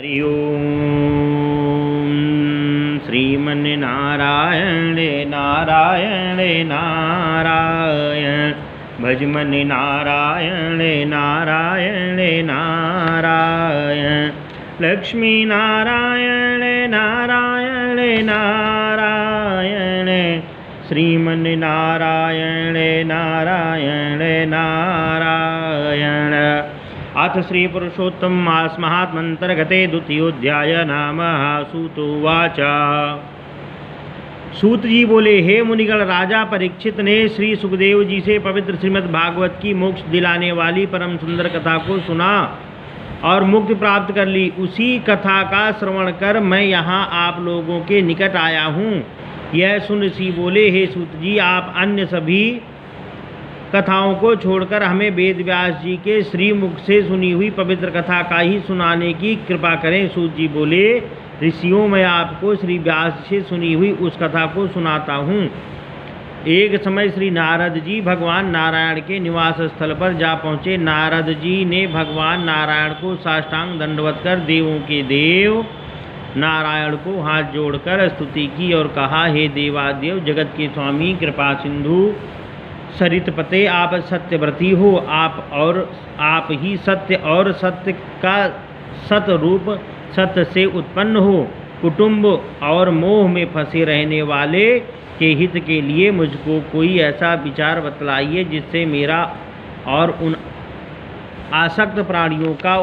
हरि ओम। श्रीमन्नारायण नारायण नारायण, भजमन नारायण नारायण नारायण, लक्ष्मी नारायण नारायण नारायण, श्रीमन्नारायण नारायण नारायण। अथ श्री पुरुषोत्तम मास महात्मंतर्गते द्वितीयोध्याय। नामः सूतोवाच। सूत जी बोले, हे मुनिगण, राजा परीक्षित ने श्री सुखदेव जी से पवित्र श्रीमद् भागवत की मोक्ष दिलाने वाली परम सुंदर कथा को सुना और मुक्ति प्राप्त कर ली। उसी कथा का श्रवण कर मैं यहाँ आप लोगों के निकट आया हूँ। यह सुन ऋषि बोले, हे सूत जी, आप अन्य सभी कथाओं को छोड़कर हमें वेद व्यास जी के श्रीमुख से सुनी हुई पवित्र कथा का ही सुनाने की कृपा करें। सूत जी बोले, ऋषियों, मैं आपको श्री व्यास से सुनी हुई उस कथा को सुनाता हूँ। एक समय श्री नारद जी भगवान नारायण के निवास स्थल पर जा पहुँचे। नारद जी ने भगवान नारायण को साष्टांग दंडवत कर देवों के देव नारायण को हाथ जोड़कर स्तुति की और कहा, हे देवादेव, जगत के स्वामी, कृपा सिंधु, सरितपते, आप सत्यव्रती हो। आप ही सत्य और सत्य का सत रूप सत्य से उत्पन्न हो। कुटुंब और मोह में फंसे रहने वाले के हित के लिए मुझको कोई ऐसा विचार बतलाइए जिससे मेरा और उन आसक्त प्राणियों का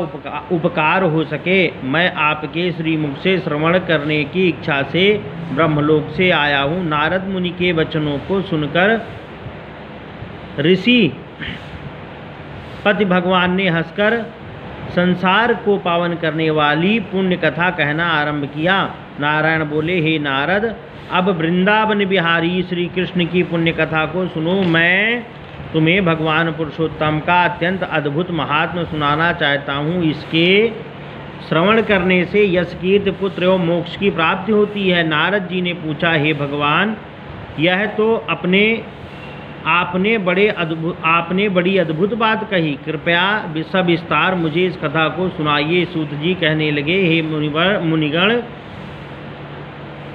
उपकार हो सके। मैं आपके श्रीमुख से श्रवण करने की इच्छा से ब्रह्मलोक से आया हूँ। नारद मुनि के वचनों को सुनकर ऋषि पति भगवान ने हंसकर संसार को पावन करने वाली पुण्य कथा कहना आरंभ किया। नारायण बोले, हे नारद, अब वृंदावन बिहारी श्री कृष्ण की पुण्य कथा को सुनो। मैं तुम्हें भगवान पुरुषोत्तम का अत्यंत अद्भुत महात्म्य सुनाना चाहता हूँ। इसके श्रवण करने से यश, कीर्ति, पुत्र एवं मोक्ष की प्राप्ति होती है। नारद जी ने पूछा, हे भगवान, यह तो आपने बड़ी अद्भुत बात कही। कृपया सविस्तार मुझे इस कथा को सुनाइए। सूत जी कहने लगे, हे मुनिगण,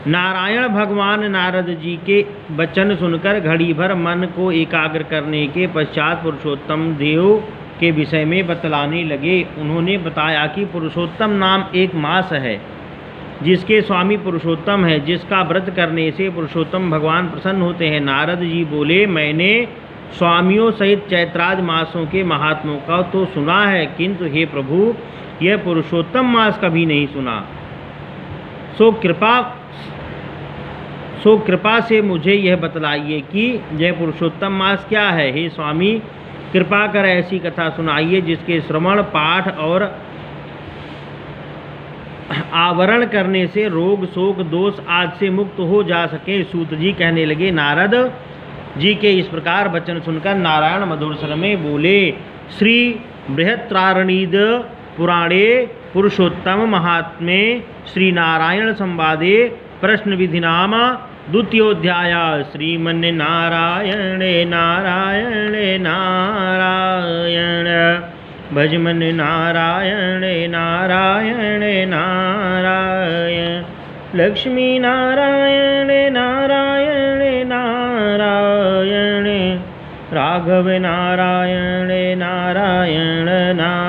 नारायण भगवान नारद जी के वचन सुनकर घड़ी भर मन को एकाग्र करने के पश्चात पुरुषोत्तम देव के विषय में बतलाने लगे। उन्होंने बताया कि पुरुषोत्तम नाम एक मास है जिसके स्वामी पुरुषोत्तम है, जिसका व्रत करने से पुरुषोत्तम भगवान प्रसन्न होते हैं। नारद जी बोले, मैंने स्वामियों सहित चैत्रादि मासों के महात्मों का तो सुना है, किंतु हे प्रभु, यह पुरुषोत्तम मास कभी नहीं सुना। सो कृपा से मुझे यह बतलाइए कि यह पुरुषोत्तम मास क्या है। हे स्वामी, कृपा कर ऐसी कथा सुनाइए जिसके श्रवण, पाठ और आवरण करने से रोग, शोक, दोष आदि से मुक्त हो जा सके। सूत जी कहने लगे, नारद जी के इस प्रकार वचन सुनकर नारायण मधुर स्वर में बोले, श्री बृहत्रारणीद पुराणे पुरुषोत्तम महात्म्ये श्री नारायण संवादे प्रश्न विधि नाम द्वितीयोध्याय। श्रीमन्नारायण नारायण नारायण, भजमन नारायण नारायण नारायण, लक्ष्मी नारायण नारायण नारायण, राघव नारायण नारायण नारायण।